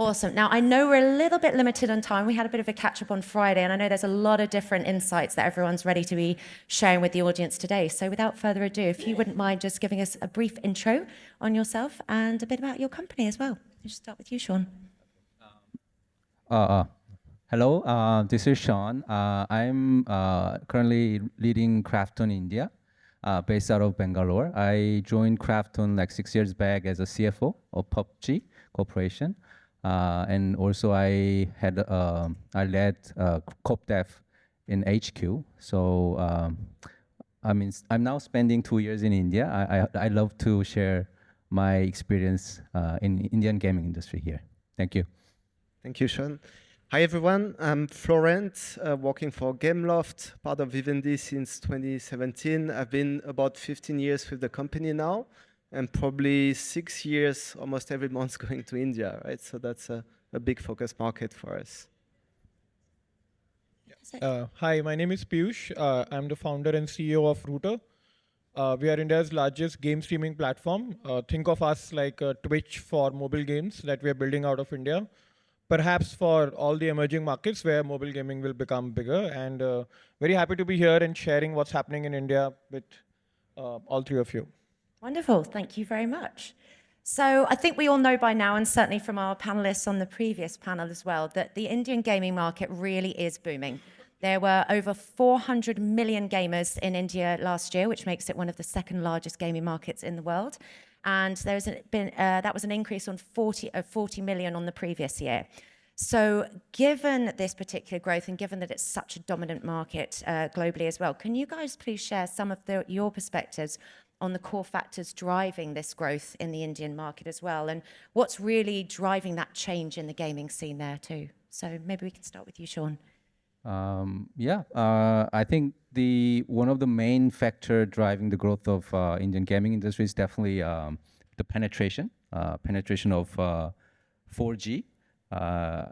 Awesome. Now, I know we're a little bit limited on time. We had a bit of a catch-up on Friday, and I know there's a lot of different insights that everyone's ready to be sharing with the audience today. So without further ado, if you wouldn't mind just giving us a brief intro on yourself and a bit about your company as well. We'll just start with you, Sohn. Hello, this is Sohn. I'm currently leading KRAFTON India, based out of Bangalore. I joined KRAFTON like 6 years back as a CFO of PUBG Corporation. And also I led Corp Dev in HQ. So I'm now spending 2 years in India. I love to share my experience in Indian gaming industry here. Thank you. Thank you, Sohn. Hi, everyone. I'm Florent, working for Gameloft, part of Vivendi since 2017. I've been about 15 years with the company now, and probably 6 years, almost every month, going to India, right? So that's a big focus market for us. Hi, my name is Piyush. I'm the founder and CEO of Router. We are India's largest game streaming platform. Think of us like Twitch for mobile games that we are building out of India. Perhaps for all the emerging markets where mobile gaming will become bigger. And very happy to be here and sharing what's happening in India with all three of you. Wonderful. Thank you very much. So I think we all know by now, and certainly from our panelists on the previous panel as well, that the Indian gaming market really is booming. There were over 400 million gamers in India last year, which makes it one of the second largest gaming markets in the world. And that was an increase on 40 million on the previous year. So given this particular growth and given that it's such a dominant market globally as well, can you guys please share some of your perspectives on the core factors driving this growth in the Indian market as well, and what's really driving that change in the gaming scene there too? So maybe we can start with you, Sohn. I think one of the main factor driving the growth of Indian gaming industry is definitely the penetration of 4G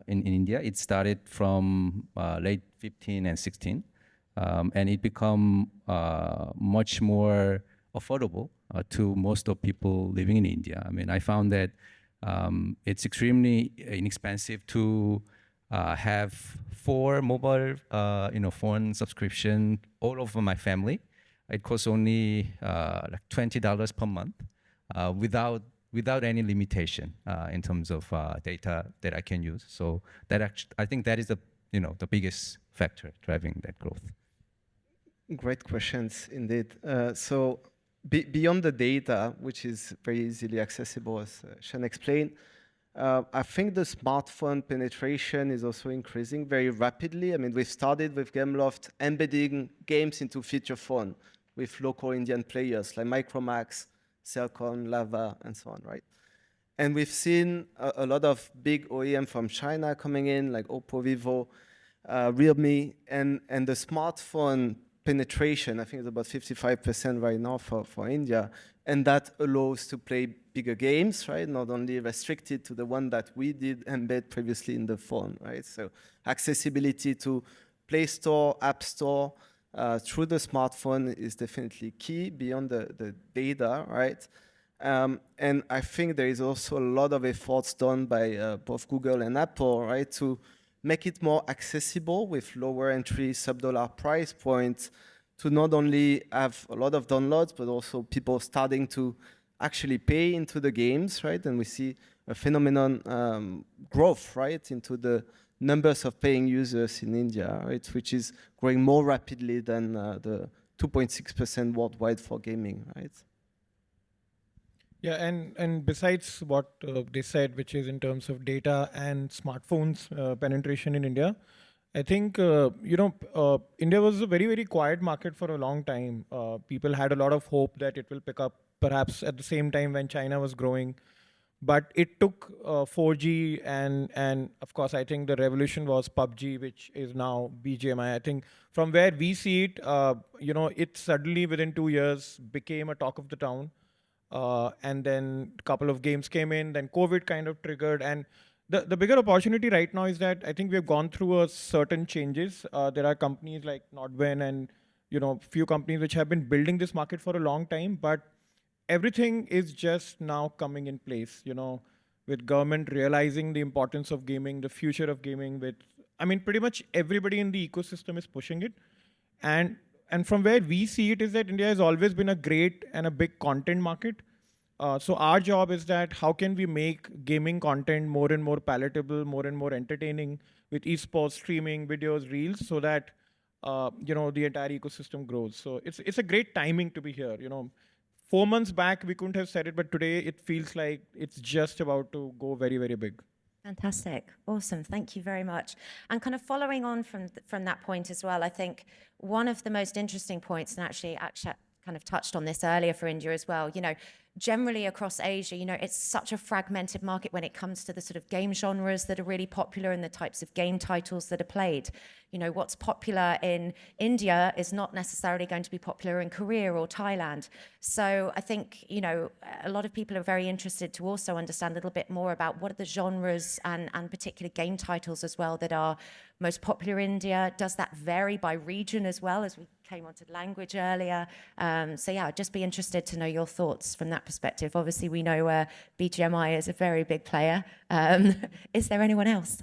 in India. It started from late 15 and 16, and it become much more affordable to most of people living in India. I mean, I found that it's extremely inexpensive to have 4 mobile phone subscription all over my family. It costs only like $20 per month without any limitation in terms of data that I can use. So I think that is the biggest factor driving that growth. Great questions indeed. So beyond the data, which is very easily accessible, as Sohn explained, I think the smartphone penetration is also increasing very rapidly. I mean, we've started with Gameloft embedding games into feature phone with local Indian players like Micromax, Cellcom, Lava, and so on, right? And we've seen a lot of big OEM from China coming in, like Oppo, Vivo, Realme, and the smartphone penetration, I think it's about 55% right now for India, and that allows to play bigger games, right? Not only restricted to the one that we did embed previously in the phone, right? So accessibility to Play Store, App Store, through the smartphone is definitely key beyond the data, right? And I think there is also a lot of efforts done by both Google and Apple, right, to make it more accessible with lower entry sub-dollar price points to not only have a lot of downloads, but also people starting to actually pay into the games, right? And we see a phenomenon growth, right, into the numbers of paying users in India, right, which is growing more rapidly than the 2.6% worldwide for gaming, right? Yeah, and besides what they said, which is in terms of data and smartphones penetration in India, I think, India was a very, very quiet market for a long time. People had a lot of hope that it will pick up perhaps at the same time when China was growing. But it took 4G and of course, I think the revolution was PUBG, which is now BGMI. I think from where we see it, it suddenly within 2 years became a talk of the town. And then a couple of games came in, then COVID kind of triggered. And the bigger opportunity right now is that I think we've gone through a certain changes. There are companies like Nodwin and few companies which have been building this market for a long time, but everything is just now coming in place. with government realizing the importance of gaming, the future of gaming. I mean, pretty much everybody in the ecosystem is pushing it, and from where we see it is that India has always been a great and a big content market. So our job is that how can we make gaming content more and more palatable, more and more entertaining with esports, streaming, videos, reels, so that the entire ecosystem grows. So it's a great timing to be here. 4 months back we couldn't have said it, but today it feels like it's just about to go very, very big. Fantastic. Awesome. Thank you very much. And kind of following on from that point as well, I think one of the most interesting points, and actually Akshat kind of touched on this earlier for India as well, generally across Asia, it's such a fragmented market when it comes to the sort of game genres that are really popular and the types of game titles that are played. What's popular in India is not necessarily going to be popular in Korea or Thailand. So I think, a lot of people are very interested to also understand a little bit more about what are the genres and particular game titles as well that are most popular in India. Does that vary by region as well, as we came onto language earlier? So yeah, I'd just be interested to know your thoughts from that perspective. Obviously, we know BGMI is a very big player. Is there anyone else?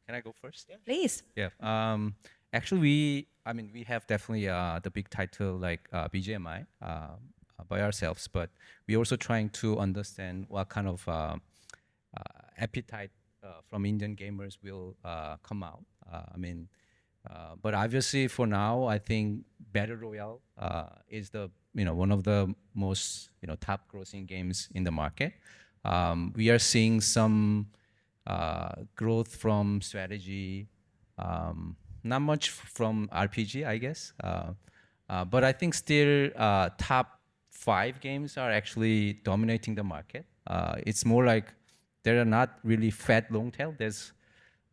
Can I go first? Yeah. Please. Yeah. Actually, we have definitely the big title like BGMI by ourselves, but we're also trying to understand what kind of appetite from Indian gamers will come out. But obviously for now, I think Battle Royale is the one of the most top grossing games in the market. We are seeing some growth from strategy, not much from RPG, I guess. But I think still top 5 games are actually dominating the market. It's more like there are not really fat long tail. There's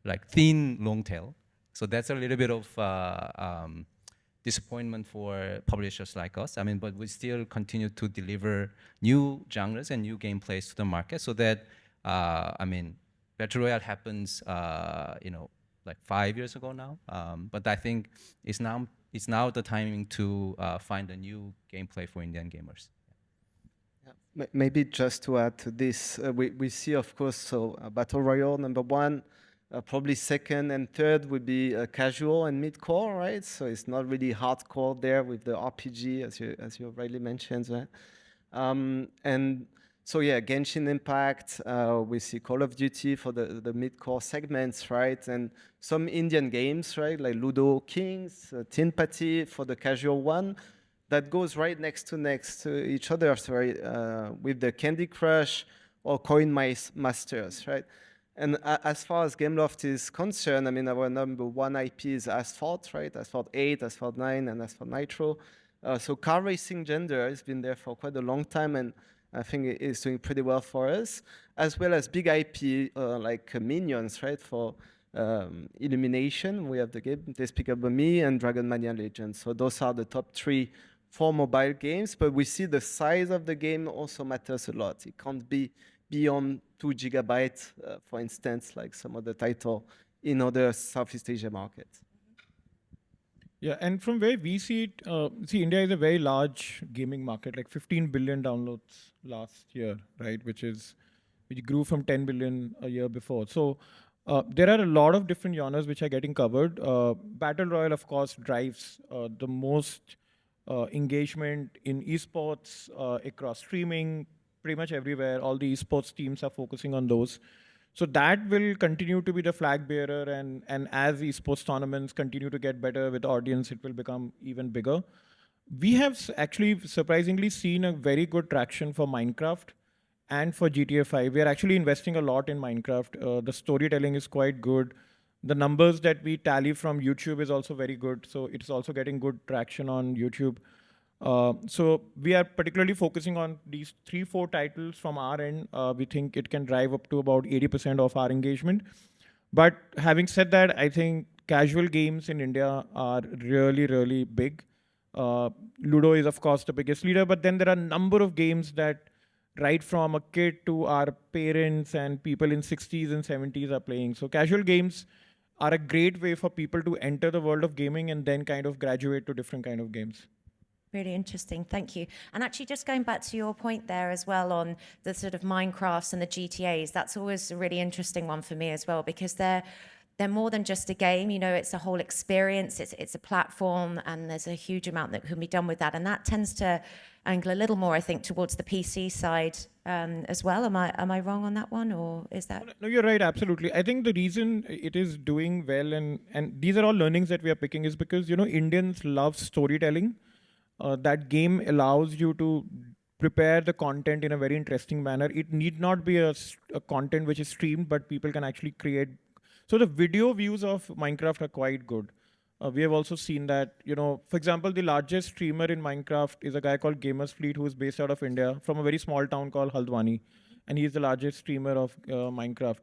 like thin long tail. So that's a little bit of disappointment for publishers like us. But we still continue to deliver new genres and new gameplays to the market so that, Battle Royale happens, like 5 years ago now. But I think it's now the timing to find a new gameplay for Indian gamers. Maybe just to add to this, we see, of course, Battle Royale, number 1, probably second and third would be casual and mid-core, right? So it's not really hardcore there with the RPG, as you rightly mentioned, right? And so yeah, Genshin Impact, we see Call of Duty for the mid-core segments, right? And some Indian games, right, like Ludo Kings, Tin Patti for the casual one, that goes right next to each other, right? With the Candy Crush or Coin Masters, right? And as far as Gameloft is concerned, our number 1 IP is Asphalt, right? Asphalt 8, Asphalt 9, and Asphalt Nitro. So car racing gender has been there for quite a long time, and I think it's doing pretty well for us, as well as big IP like Minions, right? For Illumination, we have the game Despicable Me and Dragon Mania Legends. So those are the top 3 for mobile games, but we see the size of the game also matters a lot. It can't be beyond 2 gigabytes, for instance, like some of the title in other Southeast Asia markets. Yeah, and from where we see it, India is a very large gaming market, like 15 billion downloads last year, right? Which grew from 10 billion a year before. So there are a lot of different genres which are getting covered. Battle Royale, of course, drives the most engagement in esports across streaming, pretty much everywhere. All the esports teams are focusing on those. So that will continue to be the flag bearer, and as esports tournaments continue to get better with audience, it will become even bigger. We have actually surprisingly seen a very good traction for Minecraft and for GTA 5. We are actually investing a lot in Minecraft. The storytelling is quite good. The numbers that we tally from YouTube is also very good. So it's also getting good traction on YouTube. So we are particularly focusing on these 3-4 titles from our end. We think it can drive up to about 80% of our engagement. But having said that, I think casual games in India are really, really big. Ludo is, of course, the biggest leader, but then there are a number of games that right from a kid to our parents and people in 60s and 70s are playing. So casual games are a great way for people to enter the world of gaming and then kind of graduate to different kind of games. Really interesting, thank you. And actually just going back to your point there as well on the sort of Minecrafts and the GTAs, that's always a really interesting one for me as well, because they're more than just a game, you know, it's a whole experience, it's a platform, and there's a huge amount that can be done with that. And that tends to angle a little more, I think, towards the PC side as well. Am I wrong on that one, or is that? No, you're right, absolutely. I think the reason it is doing well, and these are all learnings that we are picking, is because, you know, Indians love storytelling. That game allows you to prepare the content in a very interesting manner. It need not be a content which is streamed, but people can actually create. So the video views of Minecraft are quite good. We have also seen that, you know, for example, the largest streamer in Minecraft is a guy called Gamers Fleet, who is based out of India from a very small town called Haldwani. And he is the largest streamer of Minecraft.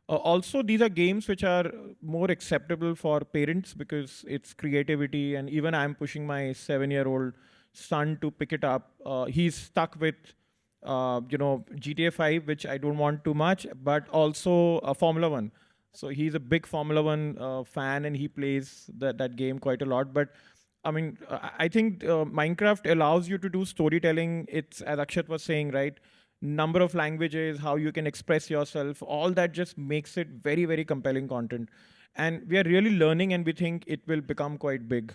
Also, these are games which are more acceptable for parents because it's creativity. And even I'm pushing my 7-year-old son to pick it up. He's stuck with, you know, GTA 5, which I don't want too much, but also Formula 1. So he's a big Formula 1 fan, and he plays that game quite a lot. But I mean, I think Minecraft allows you to do storytelling. It's, as Akshat was saying, right? Number of languages, how you can express yourself, all that just makes it very, very compelling content. And we are really learning, and we think it will become quite big.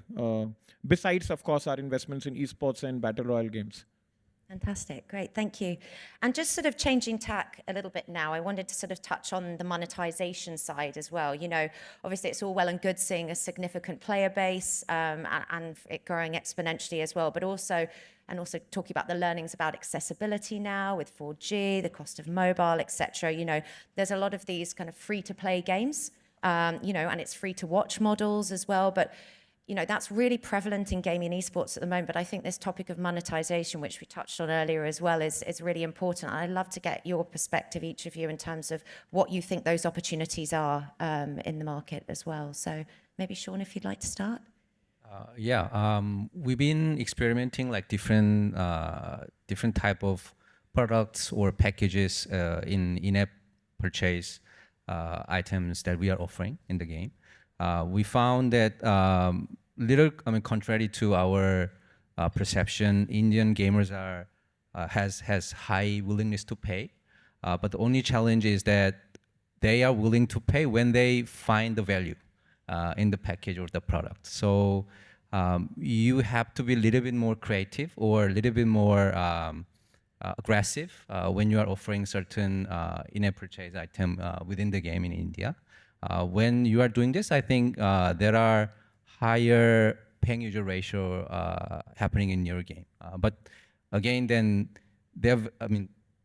Besides, of course, our investments in esports and battle royale games. Fantastic, great, thank you. And just sort of changing tack a little bit now, I wanted to sort of touch on the monetization side as well. You know, obviously it's all well and good seeing a significant player base and it growing exponentially as well, but also talking about the learnings about accessibility now with 4G, the cost of mobile, etc. You know, there's a lot of these kind of free-to-play games, you know, and it's free-to-watch models as well, but you know, that's really prevalent in gaming and esports at the moment, but I think this topic of monetization, which we touched on earlier as well, is really important. I'd love to get your perspective, each of you, in terms of what you think those opportunities are in the market as well. So maybe Sohn, if you'd like to start. We've been experimenting like different type of products or packages in-app purchase items that we are offering in the game. We found that contrary to our perception, Indian gamers has high willingness to pay, but the only challenge is that they are willing to pay when they find the value in the package or the product. So you have to be a little bit more creative or a little bit more aggressive when you are offering certain in-app purchase item within the game in India. When you are doing this, I think there are higher paying user ratio happening in your game. But again, then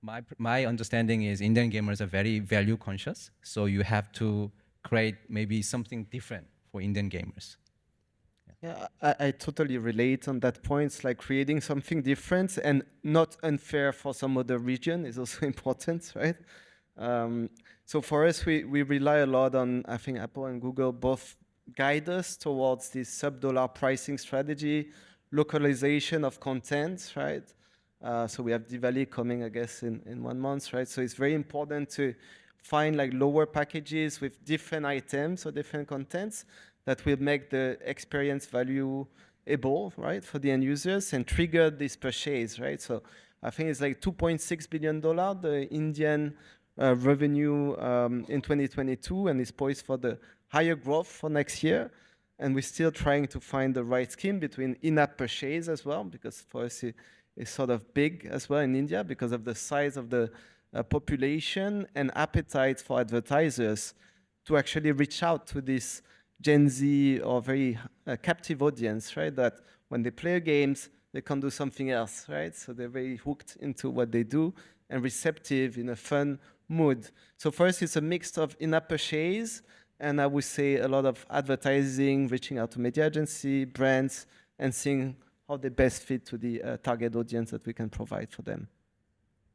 my understanding is Indian gamers are very value conscious, so you have to create maybe something different for Indian gamers. Yeah, I totally relate on that point. It's like creating something different and not unfair for some other region is also important, right? So for us, we rely a lot on, I think Apple and Google both guide us towards this sub-dollar pricing strategy, localization of content, right? So we have Diwali coming, I guess, in 1 month, right? So it's very important to find like lower packages with different items or different contents that will make the experience valuable, right, for the end users and trigger this purchase, right? So I think it's like $2.6 billion, the Indian revenue in 2022, and is poised for the higher growth for next year. And we're still trying to find the right scheme between in-app purchase as well, because for us it's sort of big as well in India because of the size of the population and appetite for advertisers to actually reach out to this Gen Z or very captive audience, right? That when they play games, they can do something else, right? So they're very hooked into what they do and receptive in a fun mood. So for us, it's a mix of in-app purchase, and I would say a lot of advertising, reaching out to media agency, brands, and seeing how they best fit to the target audience that we can provide for them.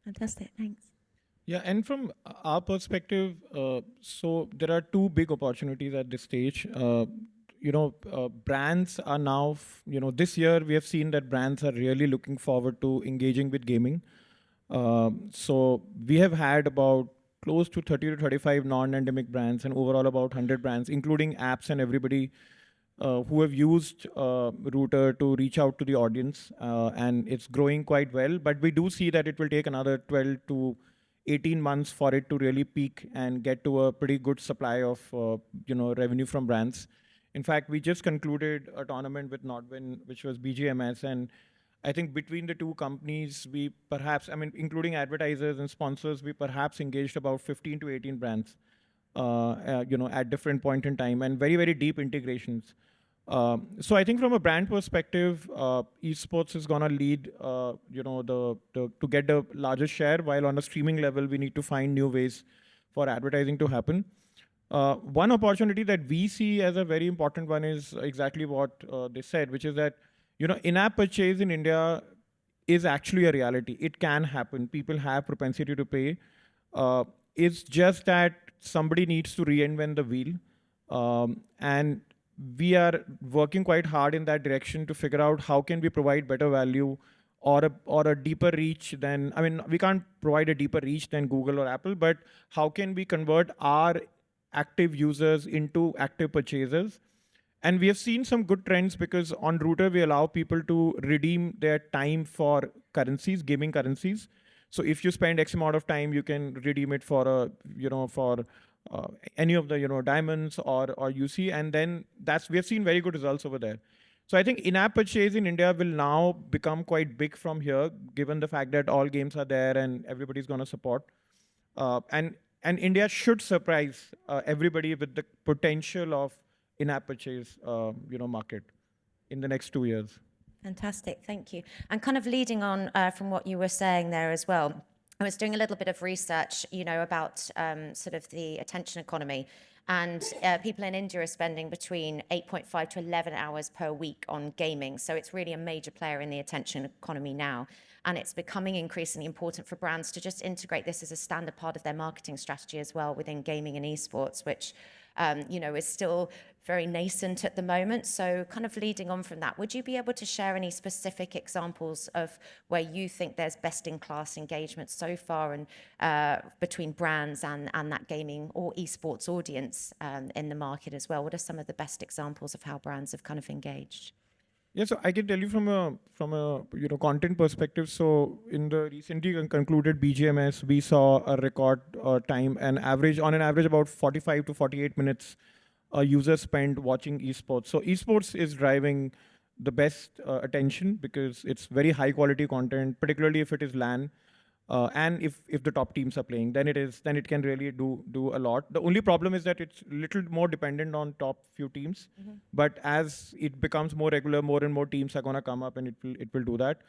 Fantastic, thanks. Yeah, and from our perspective, so there are two big opportunities at this stage. Brands are now, this year we have seen that brands are really looking forward to engaging with gaming. So we have had about close to 30 to 35 non-endemic brands and overall about 100 brands, including apps and everybody, who have used Router to reach out to the audience, and it's growing quite well. But we do see that it will take another 12 to 18 months for it to really peak and get to a pretty good supply of revenue from brands. In fact, we just concluded a tournament with Nodwin, which was BGMS, and I think between the two companies, we perhaps, I mean, including advertisers and sponsors, we perhaps engaged about 15 to 18 brands, at different point in time, and very, very deep integrations. So I think from a brand perspective, esports is gonna lead, to get the largest share. While on a streaming level, we need to find new ways for advertising to happen. One opportunity that we see as a very important one is exactly what they said, which is that in-app purchase in India is actually a reality. It can happen. People have propensity to pay. It's just that somebody needs to reinvent the wheel, and we are working quite hard in that direction to figure out how can we provide better value or a deeper reach than, I mean, we can't provide a deeper reach than Google or Apple, but how can we convert our active users into active purchasers? And we have seen some good trends because on Router, we allow people to redeem their time for currencies, gaming currencies. So if you spend X amount of time, you can redeem it for any of the diamonds or UC, and then we have seen very good results over there. So I think in-app purchase in India will now become quite big from here, given the fact that all games are there and everybody's going to support. And India should surprise everybody with the potential of in-app purchase, market in the next 2 years. Fantastic, thank you. And kind of leading on from what you were saying there as well, I was doing a little bit of research, about sort of the attention economy. And people in India are spending between 8.5 to 11 hours per week on gaming. So it's really a major player in the attention economy now. And it's becoming increasingly important for brands to just integrate this as a standard part of their marketing strategy as well within gaming and esports, which is still very nascent at the moment. So kind of leading on from that, would you be able to share any specific examples of where you think there's best-in-class engagement so far and between brands and that gaming or esports audience in the market as well? What are some of the best examples of how brands have kind of engaged? Yeah, so I can tell you from a content perspective. So in the recently concluded BGMS, we saw a record time on an average about 45 to 48 minutes users spend watching esports. So esports is driving the best attention because it's very high quality content, particularly if it is LAN. And if the top teams are playing, then it can really do a lot. The only problem is that it's a little more dependent on top few teams. Mm-hmm. But as it becomes more regular, more and more teams are going to come up, and it will do that.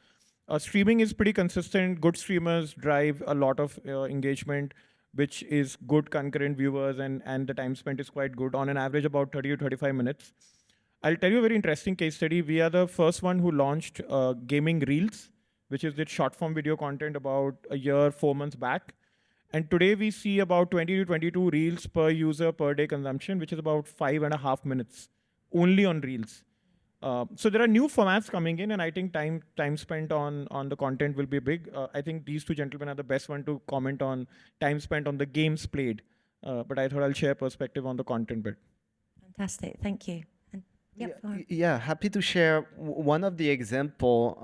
Streaming is pretty consistent. Good streamers drive a lot of engagement, which is good concurrent viewers, and the time spent is quite good, on an average about 30 to 35 minutes. I'll tell you a very interesting case study. We are the first one who launched gaming reels, which is the short form video content, about a year, 4 months back. And today we see about 20 to 22 reels per user per day consumption, which is about 5.5 minutes only on reels. So there are new formats coming in, and I think time spent on the content will be big. I think these two gentlemen are the best one to comment on time spent on the games played. But I thought I'll share perspective on the content bit. Fantastic, thank you. Yeah, happy to share one of the example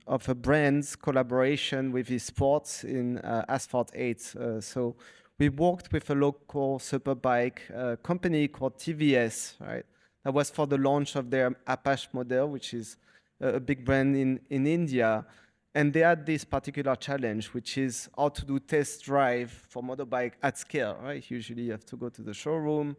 of a brand's collaboration with esports in Asphalt 8. So we worked with a local superbike company called TVS, right? That was for the launch of their Apache model, which is a big brand in India. And they had this particular challenge, which is how to do test drive for motorbike at scale, right? Usually you have to go to the showroom,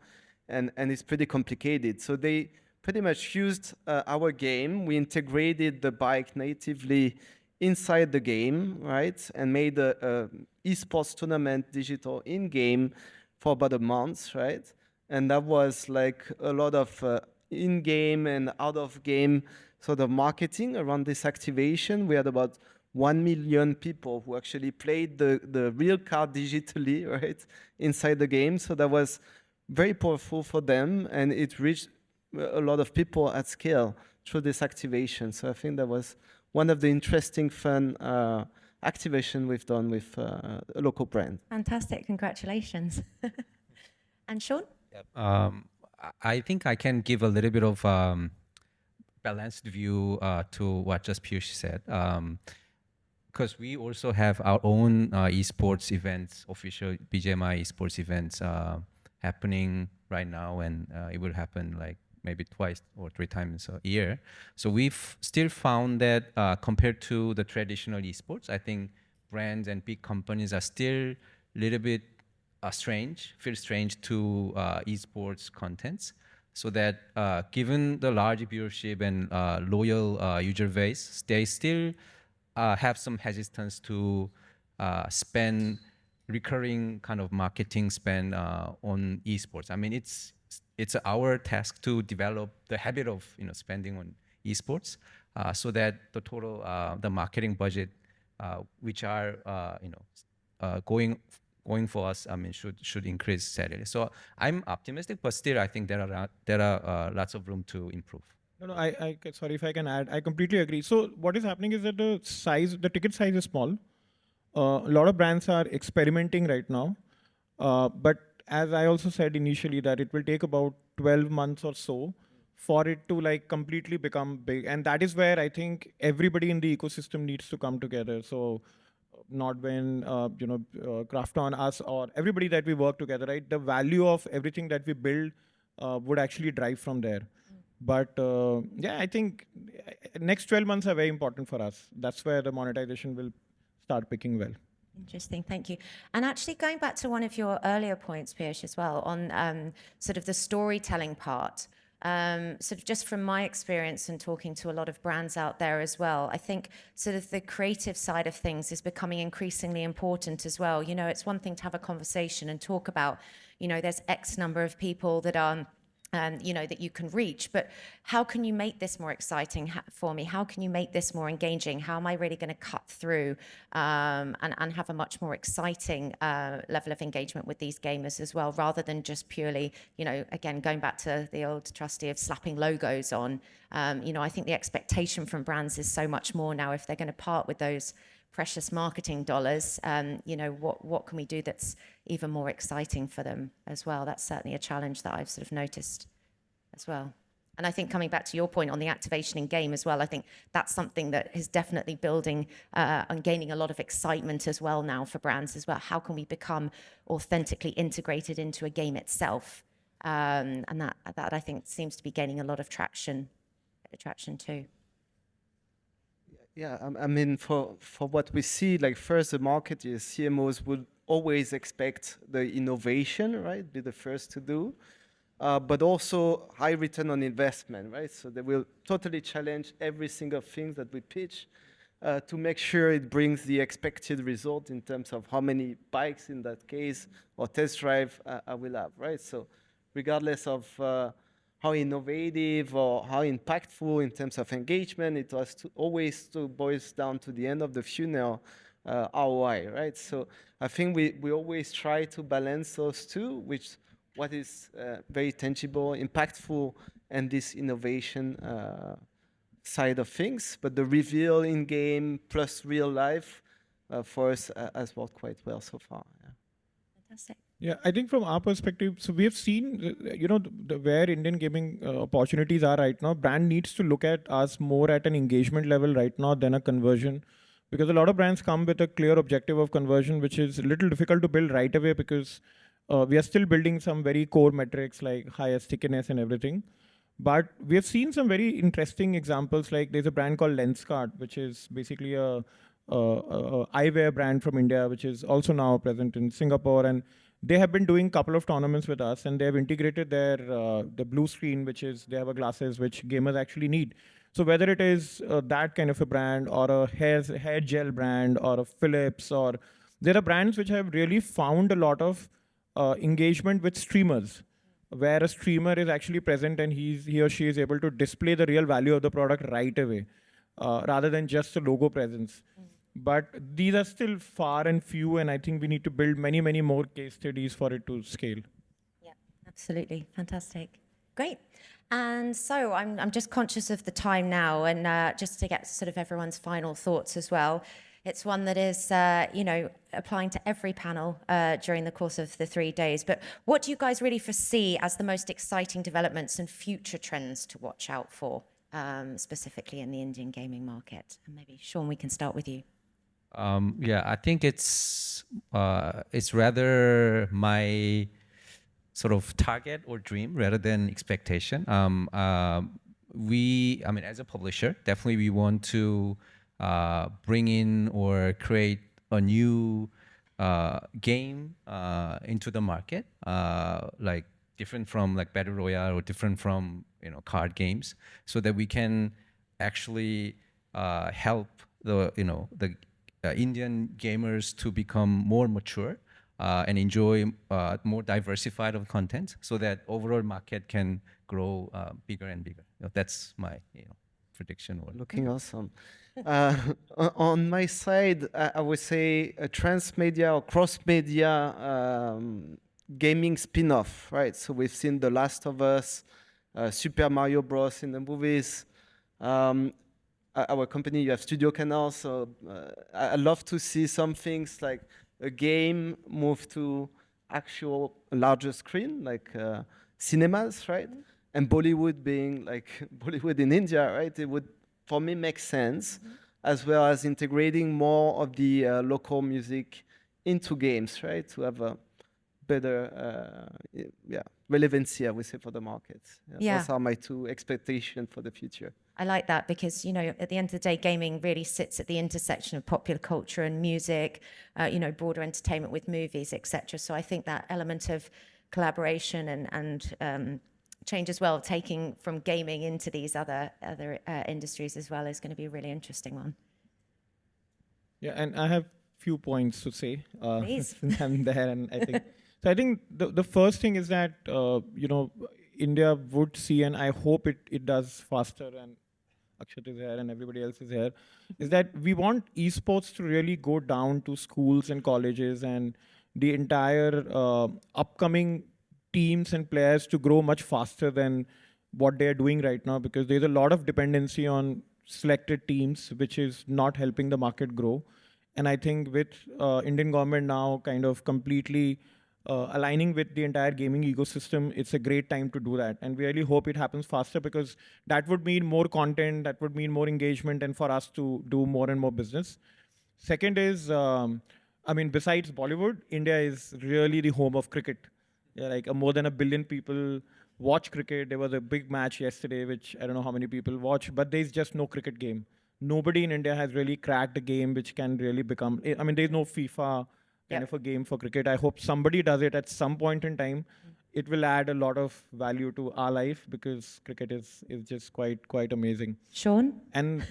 and it's pretty complicated. So they pretty much used our game. We integrated the bike natively inside the game, right? And made a esports tournament digital in-game for about a month, right? And that was like a lot of in-game and out-of-game sort of marketing around this activation. We had about 1 million people who actually played the real card digitally, right, inside the game. So that was very powerful for them, and it reached a lot of people at scale through this activation. So I think that was one of the interesting, fun activation we've done with a local brand. Fantastic, congratulations. And Sean? Yeah. I think I can give a little bit of balanced view to what just Piyush said. Because we also have our own esports events, official BGMI esports events happening right now, and it will happen like maybe twice or 3 times a year. So we've still found that compared to the traditional esports, I think brands and big companies are still a little bit feel strange to esports contents. So that given the large viewership and loyal user base, they still have some hesitance to spend recurring kind of marketing spend on esports. I mean, it's our task to develop the habit of spending on esports, so that the total the marketing budget, which are going for us, I mean, should increase steadily. So I'm optimistic, but still I think there are lots of room to improve. No, sorry if I can add. I completely agree. So what is happening is that the ticket size is small. A lot of brands are experimenting right now. But as I also said initially, that it will take about 12 months or so for it to like completely become big. And that is where I think everybody in the ecosystem needs to come together. So not when, KRAFTON, us, or everybody that we work together, right? The value of everything that we build would actually drive from there. But yeah, I think next 12 months are very important for us. That's where the monetization will start picking well. Interesting, thank you. And actually going back to one of your earlier points, Piyush, as well, on sort of the storytelling part, sort of just from my experience and talking to a lot of brands out there as well, I think sort of the creative side of things is becoming increasingly important as well. You know, it's one thing to have a conversation and talk about, there's X number of people that are that you can reach, but how can you make this more exciting for me? How can you make this more engaging? How am I really going to cut through and have a much more exciting level of engagement with these gamers as well, rather than just purely, again, going back to the old trusty of slapping logos on. I think the expectation from brands is so much more now. If they're going to part with those precious marketing dollars, what can we do that's even more exciting for them as well? That's certainly a challenge that I've sort of noticed as well. And I think coming back to your point on the activation in game as well, I think that's something that is definitely building and gaining a lot of excitement as well now for brands as well. How can we become authentically integrated into a game itself? And that I think seems to be gaining a lot of traction too. Yeah, I mean, for what we see, like first, the market is CMOs would always expect the innovation, right? Be the first to do, but also high return on investment, right? So they will totally challenge every single thing that we pitch to make sure it brings the expected result in terms of how many bikes in that case or test drive I will have, right? So regardless of how innovative or how impactful in terms of engagement, it was always boils down to the end of the funnel ROI, right? So I think we always try to balance those two, which what is very tangible, impactful, and this innovation side of things. But the reveal in game plus real life for us has worked quite well so far. Yeah. Fantastic. Yeah, I think from our perspective, so we have seen, where Indian gaming opportunities are right now. Brand needs to look at us more at an engagement level right now than a conversion, because a lot of brands come with a clear objective of conversion, which is a little difficult to build right away because we are still building some very core metrics like higher stickiness and everything. But we have seen some very interesting examples. Like there's a brand called Lenskart, which is basically a eyewear brand from India, which is also now present in Singapore, and they have been doing a couple of tournaments with us, and they have integrated their the blue screen, which is they have a glasses which gamers actually need. So whether it is that kind of a brand or a hair gel brand or a Philips, or there are brands which have really found a lot of engagement with streamers, where a streamer is actually present and he or she is able to display the real value of the product right away, rather than just a logo presence. But these are still far and few, and I think we need to build many, many more case studies for it to scale. Yeah, absolutely. Fantastic. Great. And so I'm just conscious of the time now, and just to get sort of everyone's final thoughts as well. It's one that is, applying to every panel during the course of the 3 days. But what do you guys really foresee as the most exciting developments and future trends to watch out for, specifically in the Indian gaming market? And maybe, Sean, we can start with you. Yeah, I think it's rather my sort of target or dream rather than expectation. As a publisher, definitely we want to bring in or create a new game into the market, like different from like Battle Royale or different from card games, so that we can actually help the Indian gamers to become more mature and enjoy more diversified of content, so that overall market can grow bigger and bigger. That's my prediction. Looking awesome. On my side, I would say a transmedia or cross-media gaming spin-off, right? So we've seen The Last of Us, Super Mario Bros. In the movies. Our company, you have Studio Canal, so I love to see some things like a game move to actual larger screen, like cinemas, right? And Bollywood being like Bollywood in India, right? It would, for me, make sense, as well as integrating more of the local music into games, right? To have a better relevancy, I would say, for the market. Those are my two expectations for the future. I like that because, at the end of the day, gaming really sits at the intersection of popular culture and music, broader entertainment with movies, etc. So I think that element of collaboration and change as well, taking from gaming into these other industries as well, is going to be a really interesting one. Yeah, and I have few points to say. Please. I'm there, and I think the first thing is that India would see, and I hope it does faster, and Akshat is here and everybody else is here, is that we want esports to really go down to schools and colleges and the entire upcoming teams and players to grow much faster than what they're doing right now, because there's a lot of dependency on selected teams, which is not helping the market grow. And I think with Indian government now kind of completely aligning with the entire gaming ecosystem, it's a great time to do that. And we really hope it happens faster, because that would mean more content, that would mean more engagement, and for us to do more and more business. Second is, besides Bollywood, India is really the home of cricket. Yeah, like more than 1 billion people watch cricket. There was a big match yesterday, which I don't know how many people watch, but there's just no cricket game. Nobody in India has really cracked a game which can really become, there's no FIFA kind of a game for cricket. I hope somebody does it at some point in time. It will add a lot of value to our life, because cricket is just quite amazing. Sean? And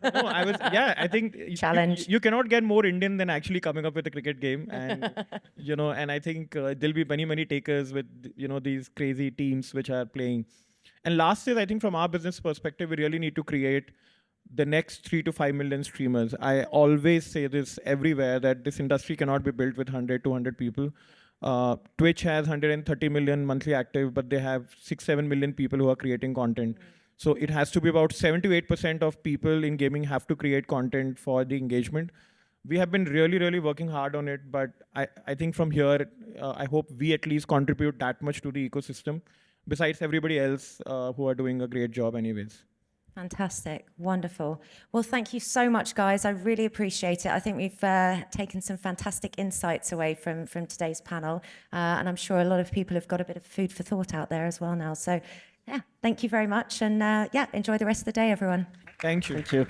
I think Challenge. you cannot get more Indian than actually coming up with a cricket game. And, and I think there'll be many takers with, these crazy teams which are playing. And last is, I think from our business perspective, we really need to create the next 3 to 5 million streamers. I always say this everywhere, that this industry cannot be built with 100, 200 people. Twitch has 130 million monthly active, but they have 6-7 million people who are creating content. So it has to be about 7 to 8% of people in gaming have to create content for the engagement. We have been really working hard on it, but I think from here, I hope we at least contribute that much to the ecosystem, besides everybody else who are doing a great job anyways. Fantastic. Wonderful. Well, thank you so much, guys. I really appreciate it. I think we've taken some fantastic insights away from today's panel. And I'm sure a lot of people have got a bit of food for thought out there as well now. So, thank you very much. And enjoy the rest of the day, everyone. Thank you. Thank you.